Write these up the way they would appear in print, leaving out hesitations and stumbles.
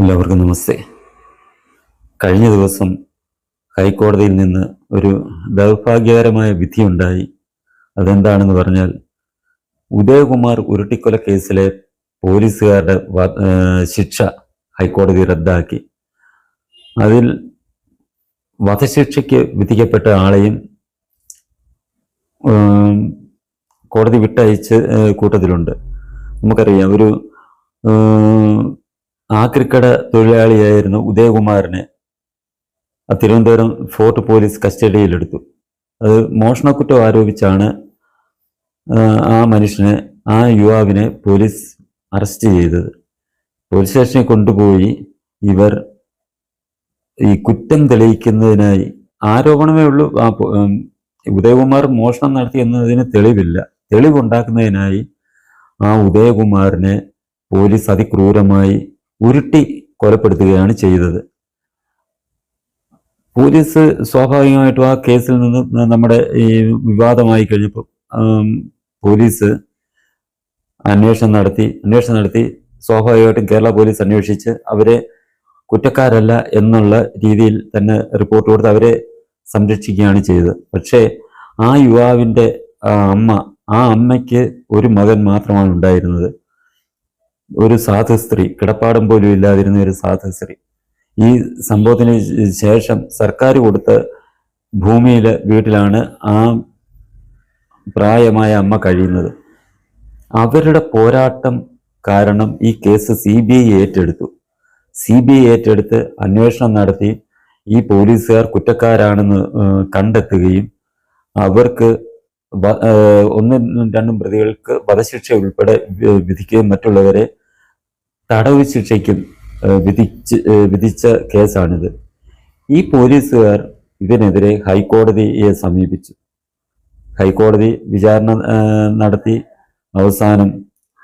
എല്ലാവർക്കും നമസ്തേ. കഴിഞ്ഞ ദിവസം ഹൈക്കോടതിയിൽ നിന്ന് ഒരു ദൗർഭാഗ്യകരമായ വിധിയുണ്ടായി. അതെന്താണെന്ന് പറഞ്ഞാൽ, ഉദയകുമാർ ഉരുട്ടിക്കൊല കേസിലെ പോലീസുകാരുടെ ശിക്ഷ ഹൈക്കോടതി റദ്ദാക്കി. അതിൽ വധശിക്ഷയ്ക്ക് വിധിക്കപ്പെട്ട ആളെയും കോടതി വിട്ടയച്ച് കൂട്ടത്തിലുണ്ട്. നമുക്കറിയാം, ഒരു ആക്രിക്കട തൊഴിലാളിയായിരുന്ന ഉദയകുമാറിനെ തിരുവനന്തപുരം ഫോർട്ട് പോലീസ് കസ്റ്റഡിയിലെടുത്തു. അത് മോഷണക്കുറ്റം ആരോപിച്ചാണ് ആ മനുഷ്യനെ, ആ യുവാവിനെ പോലീസ് അറസ്റ്റ് ചെയ്തത്. പോലീസ് സ്റ്റേഷനിൽ കൊണ്ടുപോയി ഇവർ ഈ കുറ്റം തെളിയിക്കുന്നതിനായി, ആരോപണമേ ഉള്ളൂ, ഉദയകുമാർ മോഷണം നടത്തി എന്നതിന് തെളിവില്ല, തെളിവുണ്ടാക്കുന്നതിനായി ആ ഉദയകുമാറിനെ പോലീസ് അതിക്രൂരമായി ഉരുട്ടി കൊലപ്പെടുത്തുകയാണ് ചെയ്തത്. പോലീസ് സ്വാഭാവികമായിട്ടും ആ കേസിൽ നിന്ന് നമ്മുടെ ഈ വിവാദമായി കഴിഞ്ഞപ്പോൾ പോലീസ് അന്വേഷണം നടത്തി സ്വാഭാവികമായിട്ടും കേരള പോലീസ് അന്വേഷിച്ച് അവരെ കുറ്റക്കാരല്ല എന്നുള്ള രീതിയിൽ തന്നെ റിപ്പോർട്ട് കൊടുത്ത് അവരെ സംരക്ഷിക്കുകയാണ് ചെയ്തത്. പക്ഷേ ആ യുവാവിൻ്റെ അമ്മയ്ക്ക് ഒരു മകൻ മാത്രമാണ് ഉണ്ടായിരുന്നത്. ഒരു സാധു സ്ത്രീ, കിടപ്പാടം പോലും ഇല്ലാതിരുന്ന ഒരു സാധു സ്ത്രീ. ഈ സംഭവത്തിന് ശേഷം സർക്കാർ കൊടുത്ത ഭൂമിയിലെ വീട്ടിലാണ് ആ പ്രായമായ അമ്മ കഴിയുന്നത്. അവരുടെ പോരാട്ടം കാരണം ഈ കേസ് CBI ഏറ്റെടുത്തു. CBI ഏറ്റെടുത്ത് അന്വേഷണം നടത്തി ഈ പോലീസുകാർ കുറ്റക്കാരാണെന്ന് കണ്ടെത്തുകയും അവർക്ക് ഒന്നും രണ്ടും പ്രതികൾക്ക് വധശിക്ഷ ഉൾപ്പെടെ വിധിക്കുകയും മറ്റുള്ളവരെ തടവ് ശിക്ഷയ്ക്കും വിധിച്ച കേസാണിത്. ഈ പോലീസുകാർ ഇതിനെതിരെ ഹൈക്കോടതിയെ സമീപിച്ചു. ഹൈക്കോടതി വിചാരണ നടത്തി അവസാനം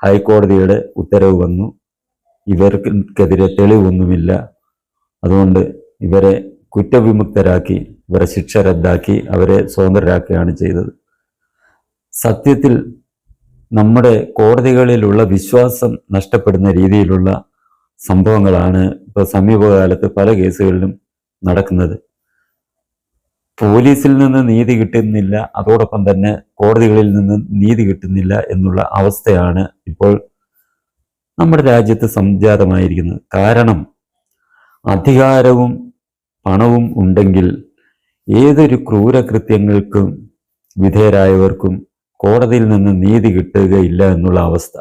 ഹൈക്കോടതിയുടെ ഉത്തരവ് വന്നു. ഇവർക്കെതിരെ തെളിവൊന്നുമില്ല, അതുകൊണ്ട് ഇവരെ കുറ്റവിമുക്തരാക്കി, ഇവരെ ശിക്ഷ റദ്ദാക്കി, അവരെ സ്വതന്ത്രരാക്കുകയാണ് ചെയ്തത്. സത്യത്തിൽ നമ്മുടെ കോടതികളിലുള്ള വിശ്വാസം നഷ്ടപ്പെടുന്ന രീതിയിലുള്ള സംഭവങ്ങളാണ് ഇപ്പോൾ സമീപകാലത്ത് പല കേസുകളിലും നടക്കുന്നത്. പോലീസിൽ നിന്ന് നീതി കിട്ടുന്നില്ല, അതോടൊപ്പം തന്നെ കോടതികളിൽ നിന്ന് നീതി കിട്ടുന്നില്ല എന്നുള്ള അവസ്ഥയാണ് ഇപ്പോൾ നമ്മുടെ രാജ്യത്ത് സംജാതമായിരിക്കുന്നത്. കാരണം അധികാരവും പണവും ഉണ്ടെങ്കിൽ ഏതൊരു ക്രൂരകൃത്യങ്ങൾക്കും വിധേയരായവർക്കും കോടതിയിൽ നിന്ന് നീതി കിട്ടുകയില്ല എന്നുള്ള അവസ്ഥ.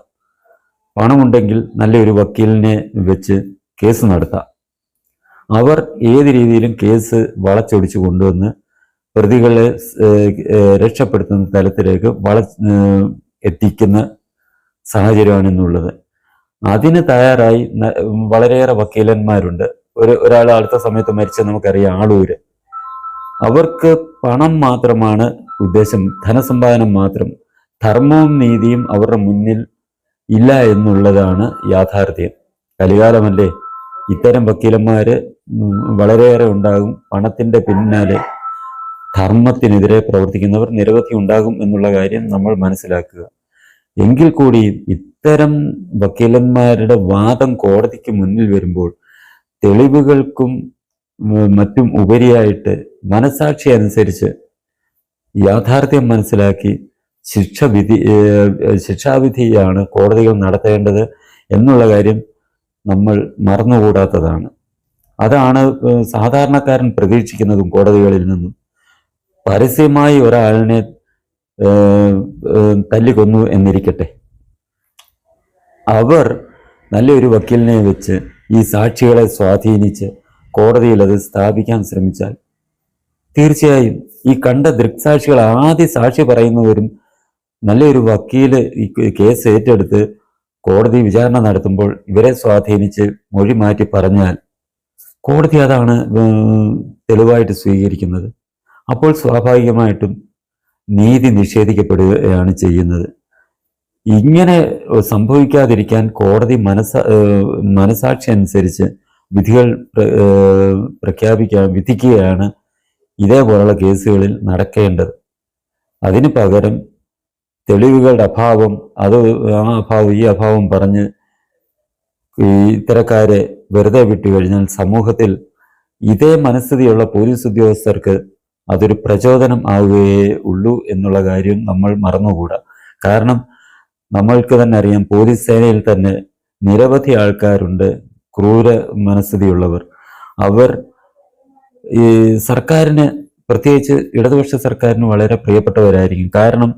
പണമുണ്ടെങ്കിൽ നല്ലൊരു വക്കീലിനെ വെച്ച് കേസ് നടത്താം. അവർ ഏത് രീതിയിലും കേസ് വളച്ചൊടിച്ച് കൊണ്ടുവന്ന് പ്രതികളെ രക്ഷപ്പെടുത്തുന്ന തലത്തിലേക്ക് എത്തിക്കുന്ന സാഹചര്യമാണ് ഇന്നുള്ളത്. അതിന് തയ്യാറായി വളരെയേറെ വക്കീലന്മാരുണ്ട്. ഒരാൾ അടുത്ത സമയത്ത് മരിച്ച നമുക്കറിയാം, ആളൂര്. അവർക്ക് പണം മാത്രമാണ് ഉദ്ദേശം, ധനസമ്പാദനം മാത്രം. ധർമ്മവും നീതിയും അവരുടെ മുന്നിൽ ഇല്ല എന്നുള്ളതാണ് യാഥാർത്ഥ്യം. കലികാലമല്ലേ, ഇത്തരം വക്കീലന്മാര് വളരെയേറെ ഉണ്ടാകും. പണത്തിന്റെ പിന്നാലെ ധർമ്മത്തിനെതിരെ പ്രവർത്തിക്കുന്നവർ നിരവധി ഉണ്ടാകും എന്നുള്ള കാര്യം നമ്മൾ മനസ്സിലാക്കുക. എങ്കിൽ കൂടിയും ഇത്തരം വക്കീലന്മാരുടെ വാദം കോടതിക്ക് മുന്നിൽ വരുമ്പോൾ തെളിവുകൾക്കും മറ്റും ഉപരിയായിട്ട് മനസാക്ഷി അനുസരിച്ച് യാഥാർത്ഥ്യം മനസ്സിലാക്കി ശിക്ഷാവിധിയാണ് കോടതികൾ നടത്തേണ്ടത് എന്നുള്ള കാര്യം നമ്മൾ മറന്നുകൂടാത്തതാണ്. അതാണ് സാധാരണക്കാരൻ പ്രതീക്ഷിക്കുന്നതും കോടതികളിൽ നിന്നും. പരസ്യമായി ഒരാളിനെ തല്ലിക്കൊന്നു എന്നിരിക്കട്ടെ, അവർ നല്ലൊരു വക്കീലിനെ വെച്ച് ഈ സാക്ഷികളെ സ്വാധീനിച്ച് കോടതിയിൽ അത് സ്ഥാപിക്കാൻ ശ്രമിച്ചാൽ തീർച്ചയായും ഈ കണ്ട ദൃക്സാക്ഷികൾ, ആദ്യ സാക്ഷി പറയുന്നവരും നല്ലൊരു വക്കീല് ഈ കേസ് ഏറ്റെടുത്ത് കോടതി വിചാരണ നടത്തുമ്പോൾ ഇവരെ സ്വാധീനിച്ച് മൊഴി മാറ്റി പറഞ്ഞാൽ കോടതി അതാണ് തെളിവായിട്ട് സ്വീകരിക്കുന്നത്. അപ്പോൾ സ്വാഭാവികമായിട്ടും നീതി നിഷേധിക്കപ്പെടുകയാണ് ചെയ്യുന്നത്. ഇങ്ങനെ സംഭവിക്കാതിരിക്കാൻ കോടതി മനസാക്ഷി അനുസരിച്ച് വിധികൾ വിധിക്കുകയാണ് ഇതേപോലുള്ള കേസുകളിൽ നടക്കേണ്ടത്. അതിന് പകരം തെളിവുകളുടെ അഭാവം, ഈ അഭാവം പറഞ്ഞ് ഈ ഇത്തരക്കാരെ വെറുതെ വിട്ടുകഴിഞ്ഞാൽ സമൂഹത്തിൽ ഇതേ മനസ്ഥിതിയുള്ള പോലീസ് ഉദ്യോഗസ്ഥർക്ക് അതൊരു പ്രചോദനം ആവുകയേ ഉള്ളൂ എന്നുള്ള കാര്യം നമ്മൾ മറന്നുകൂടാ. കാരണം നമ്മൾക്ക് തന്നെ അറിയാം, പോലീസ് സേനയിൽ തന്നെ നിരവധി ആൾക്കാരുണ്ട് ക്രൂര മനസ്ഥിതിയുള്ളവർ. അവർ ഈ സർക്കാരിന്, പ്രത്യേകിച്ച് ഇടതുപക്ഷ സർക്കാരിന് വളരെ പ്രിയപ്പെട്ടവരായിരിക്കും. കാരണം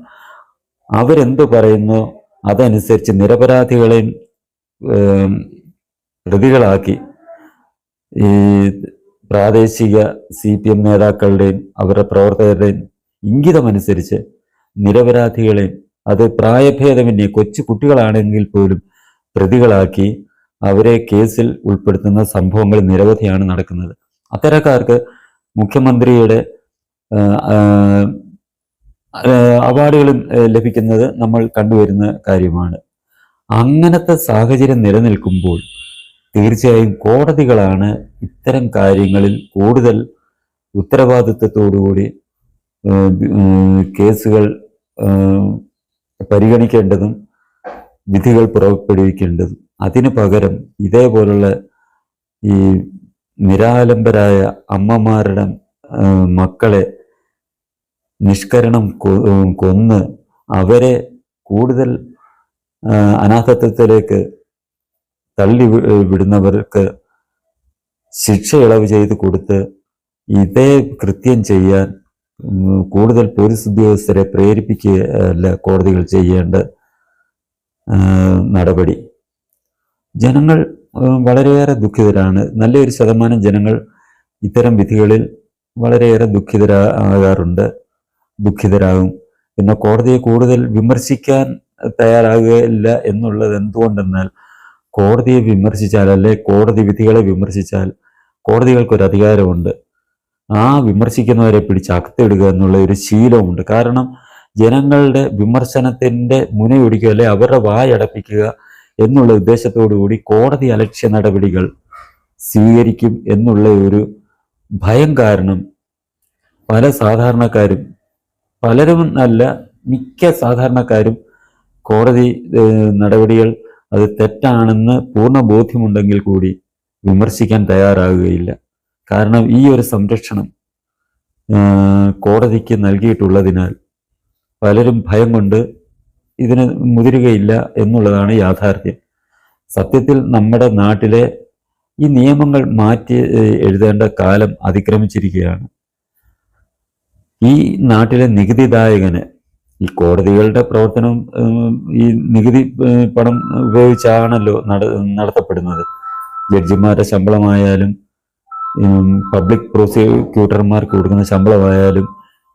അവരെന്തു പറയുന്നു അതനുസരിച്ച് നിരപരാധികളെയും പ്രതികളാക്കി ഈ പ്രാദേശിക CPM നേതാക്കളുടെയും അവരുടെ പ്രവർത്തകരുടെയും ഇംഗിതമനുസരിച്ച് നിരപരാധികളെയും, അത് പ്രായഭേദമന്യേ കൊച്ചു കുട്ടികളാണെങ്കിൽ പോലും പ്രതികളാക്കി അവരെ കേസിൽ ഉൾപ്പെടുത്തുന്ന സംഭവങ്ങൾ നിരവധിയാണ് നടക്കുന്നത്. അത്തരക്കാർക്ക് മുഖ്യമന്ത്രിയുടെ അവാർഡുകളും ലഭിക്കുന്നത് നമ്മൾ കണ്ടുവരുന്ന കാര്യമാണ്. അങ്ങനത്തെ സാഹചര്യം നിലനിൽക്കുമ്പോൾ തീർച്ചയായും കോടതികളാണ് ഇത്തരം കാര്യങ്ങളിൽ കൂടുതൽ ഉത്തരവാദിത്വത്തോടുകൂടി കേസുകൾ പരിഗണിക്കേണ്ടതും വിധികൾ പുറപ്പെടുവിക്കേണ്ടതും. അതിനു പകരം ഇതേപോലുള്ള ഈ നിരാലംബരായ അമ്മമാരുടെ മക്കളെ നിഷ്കരണം കൊന്ന് അവരെ കൂടുതൽ അനാഥത്വത്തിലേക്ക് തള്ളി വിടുന്നവർക്ക് ശിക്ഷ ഇളവ് ചെയ്ത് കൊടുത്ത് ഇതേ കൃത്യം ചെയ്യാൻ കൂടുതൽ പോലീസ് ഉദ്യോഗസ്ഥരെ പ്രേരിപ്പിക്കുകയല്ല കോടതികൾ ചെയ്യേണ്ട നടപടി. ജനങ്ങൾ വളരെയേറെ ദുഃഖിതരാണ്. നല്ലൊരു ശതമാനം ജനങ്ങൾ ഇത്തരം വിധികളിൽ വളരെയേറെ ദുഃഖിതരാകും. പിന്നെ കോടതിയെ കൂടുതൽ വിമർശിക്കാൻ തയ്യാറാകുകയില്ല എന്നുള്ളത് എന്തുകൊണ്ടെന്നാൽ, കോടതിയെ വിമർശിച്ചാൽ, അല്ലെ കോടതി വിധികളെ വിമർശിച്ചാൽ കോടതികൾക്കൊരു അധികാരമുണ്ട്. ആ വിമർശിക്കുന്നവരെ പിടിച്ച് അകത്തിടുക എന്നുള്ള ഒരു ശീലമുണ്ട്. കാരണം ജനങ്ങളുടെ വിമർശനത്തിൻ്റെ മുനയൊടിക്കുക, അല്ലെ അവരുടെ വായടപ്പിക്കുക എന്നുള്ള ഉദ്ദേശത്തോടു കൂടി കോടതി അലക്ഷ്യ നടപടികൾ സ്വീകരിക്കും എന്നുള്ള ഒരു ഭയം കാരണം പല സാധാരണക്കാരും, പലരും അല്ല മിക്ക സാധാരണക്കാരും കോടതി നടപടികൾ അത് തെറ്റാണെന്ന് പൂർണ്ണ ബോധ്യമുണ്ടെങ്കിൽ കൂടി വിമർശിക്കാൻ തയ്യാറാകുകയില്ല. കാരണം ഈ ഒരു സംരക്ഷണം കോടതിക്ക് നൽകിയിട്ടുള്ളതിനാൽ പലരും ഭയം കൊണ്ട് ഇതിന് മുതിരുകയില്ല എന്നുള്ളതാണ് യാഥാർത്ഥ്യം. സത്യത്തിൽ നമ്മുടെ നാട്ടിലെ ഈ നിയമങ്ങൾ മാറ്റി എഴുതേണ്ട കാലം അതിക്രമിച്ചിരിക്കുകയാണ്. ഈ നാട്ടിലെ നികുതിദായകന്, ഈ കോടതികളുടെ പ്രവർത്തനം ഈ നികുതി പണം ഉപയോഗിച്ചാണല്ലോ നടത്തപ്പെടുന്നത്. ജഡ്ജിമാരുടെ ശമ്പളമായാലും പബ്ലിക് പ്രോസിക്യൂട്ടർമാർക്ക് കൊടുക്കുന്ന ശമ്പളമായാലും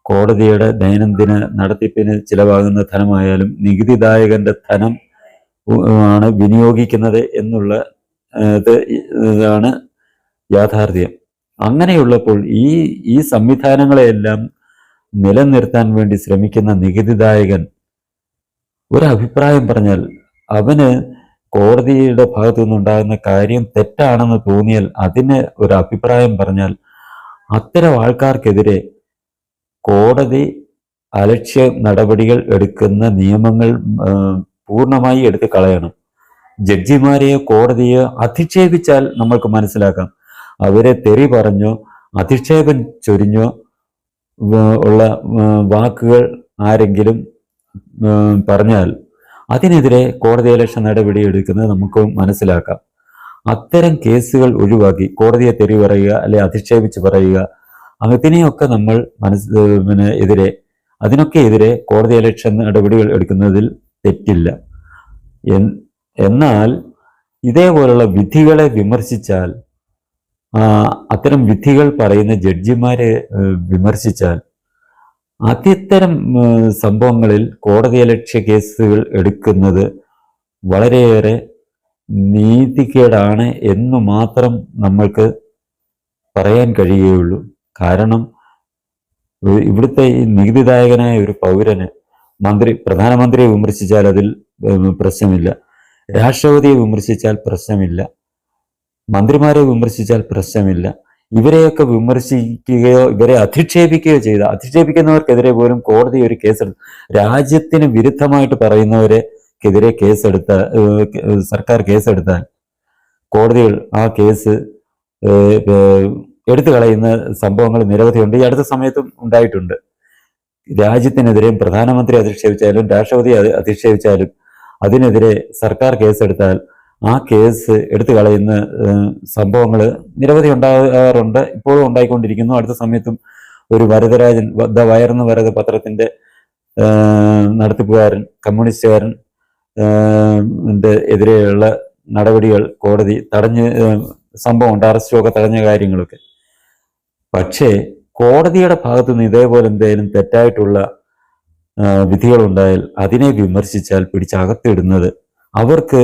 കോടതിയുടെ ദൈനംദിന നടത്തിപ്പിന് ചിലവാകുന്ന ധനമായാലും നികുതിദായകന്റെ ധനം ആണ് വിനിയോഗിക്കുന്നത് എന്നുള്ള ഇതാണ് യാഥാർത്ഥ്യം. അങ്ങനെയുള്ളപ്പോൾ ഈ സംവിധാനങ്ങളെയെല്ലാം നിലനിർത്താൻ വേണ്ടി ശ്രമിക്കുന്ന നികുതിദായകൻ ഒരഭിപ്രായം പറഞ്ഞാൽ, അവന് കോടതിയുടെ ഭാഗത്തു നിന്നുണ്ടാകുന്ന കാര്യം തെറ്റാണെന്ന് തോന്നിയാൽ അതിന് ഒരു അഭിപ്രായം പറഞ്ഞാൽ, അത്തരം ആൾക്കാർക്കെതിരെ കോടതി അലക്ഷ്യ നടപടികൾ എടുക്കുന്ന നിയമങ്ങൾ പൂർണ്ണമായി എടുത്ത് കളയണം. ജഡ്ജിമാരെയോ കോടതിയോ അധിക്ഷേപിച്ചാൽ നമ്മൾക്ക് മനസ്സിലാക്കാം. അവരെ തെറി പറഞ്ഞോ അധിക്ഷേപം ചൊരിഞ്ഞോ ഉള്ള വാക്കുകൾ ആരെങ്കിലും പറഞ്ഞാൽ അതിനെതിരെ കോടതിയലക്ഷ്യ നടപടി എടുക്കുന്നത് നമുക്ക് മനസ്സിലാക്കാം. അത്തരം കേസുകൾ ഒഴിവാക്കി കോടതിയെ തെറി പറയുക, അല്ലെ അധിക്ഷേപിച്ച് പറയുക, അതിനെയൊക്കെ നമ്മൾ അതിനൊക്കെ എതിരെ കോടതിയലക്ഷ്യ നടപടികൾ എടുക്കുന്നതിൽ തെറ്റില്ല. എന്നാൽ ഇതേപോലുള്ള വിധികളെ വിമർശിച്ചാൽ, അത്തരം വിധികൾ പറയുന്ന ജഡ്ജിമാരെ വിമർശിച്ചാൽ, അത്തരം സംഭവങ്ങളിൽ കോടതിയലക്ഷ്യ കേസുകൾ എടുക്കുന്നത് വളരെയേറെ നീതികേടാണ് എന്ന് മാത്രം നമ്മൾക്ക് പറയാൻ കഴിയുകയുള്ളൂ. കാരണം ഇവിടുത്തെ ഈ നികുതിദായകനായ ഒരു പൗരന് പ്രധാനമന്ത്രിയെ വിമർശിച്ചാൽ അതിൽ പ്രശ്നമില്ല, രാഷ്ട്രപതിയെ വിമർശിച്ചാൽ പ്രശ്നമില്ല, മന്ത്രിമാരെ വിമർശിച്ചാൽ പ്രശ്നമില്ല. ഇവരെയൊക്കെ വിമർശിക്കുകയോ ഇവരെ അധിക്ഷേപിക്കുന്നവർക്കെതിരെ പോലും കോടതി ഒരു കേസെടുത്ത്, രാജ്യത്തിന് വിരുദ്ധമായിട്ട് പറയുന്നവരെക്കെതിരെ സർക്കാർ കേസെടുത്താൽ കോടതികൾ ആ കേസ് എടുത്തു കളയുന്ന സംഭവങ്ങൾ നിരവധിയുണ്ട്. ഈ അടുത്ത സമയത്തും ഉണ്ടായിട്ടുണ്ട്. രാജ്യത്തിനെതിരെയും പ്രധാനമന്ത്രി അധിക്ഷേപിച്ചാലും രാഷ്ട്രപതി അധിക്ഷേപിച്ചാലും അതിനെതിരെ സർക്കാർ കേസെടുത്താൽ ആ കേസ് എടുത്തു കളയുന്ന സംഭവങ്ങൾ നിരവധി ഉണ്ടാകാറുണ്ട്, ഇപ്പോഴും ഉണ്ടായിക്കൊണ്ടിരിക്കുന്നു. അടുത്ത സമയത്തും ഒരു വരദരാജൻ, ദ വയർന്ന് വരദ പത്രത്തിന്റെ നടത്തിപ്പുകാരൻ, കമ്മ്യൂണിസ്റ്റുകാരൻ എതിരെയുള്ള നടപടികൾ കോടതി തടഞ്ഞ് സംഭവം ഉണ്ട്, അറസ്റ്റുമൊക്കെ തടഞ്ഞ കാര്യങ്ങളൊക്കെ. പക്ഷേ കോടതിയുടെ ഭാഗത്തു നിന്ന് ഇതേപോലെ എന്തെങ്കിലും തെറ്റായിട്ടുള്ള വിധികളുണ്ടായാൽ അതിനെ വിമർശിച്ചാൽ പിടിച്ചകത്തിടുന്നത്, അവർക്ക്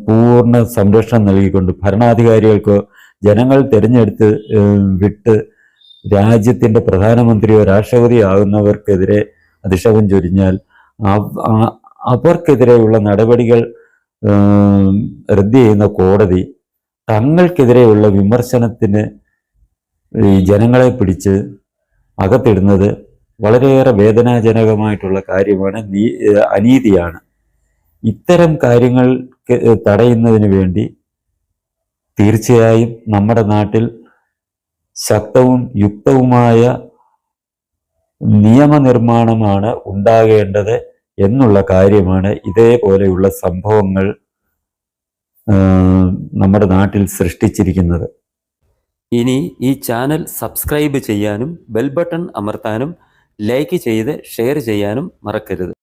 പൂർണ്ണ സംരക്ഷണം നൽകിക്കൊണ്ട് ഭരണാധികാരികൾക്കോ ജനങ്ങൾ തിരഞ്ഞെടുത്ത് വിട്ട് രാജ്യത്തിന്റെ പ്രധാനമന്ത്രിയോ രാഷ്ട്രപതിയോ ആകുന്നവർക്കെതിരെ അധിക്ഷേപം ചൊരിഞ്ഞാൽ അവർക്കെതിരെയുള്ള നടപടികൾ റദ്ദ് ചെയ്യുന്ന കോടതി തങ്ങൾക്കെതിരെയുള്ള വിമർശനത്തിന് ഈ ജനങ്ങളെ പിടിച്ച് അകത്തിടുന്നത് വളരെയേറെ വേദനാജനകമായിട്ടുള്ള കാര്യമാണ്, അനീതിയാണ്. ഇത്തരം കാര്യങ്ങൾ തടയുന്നതിന് വേണ്ടി തീർച്ചയായും നമ്മുടെ നാട്ടിൽ ശക്തവും യുക്തവുമായ നിയമനിർമ്മാണമാണ് ഉണ്ടാകേണ്ടത് എന്നുള്ള കാര്യമാണ് ഇതേപോലെയുള്ള സംഭവങ്ങൾ നമ്മുടെ നാട്ടിൽ സൃഷ്ടിച്ചിരിക്കുന്നത്. ഇനി ഈ ചാനൽ സബ്സ്ക്രൈബ് ചെയ്യാനും ബെൽ ബട്ടൺ അമർത്താനും ലൈക്ക് ചെയ്ത് ഷെയർ ചെയ്യാനും മറക്കരുത്.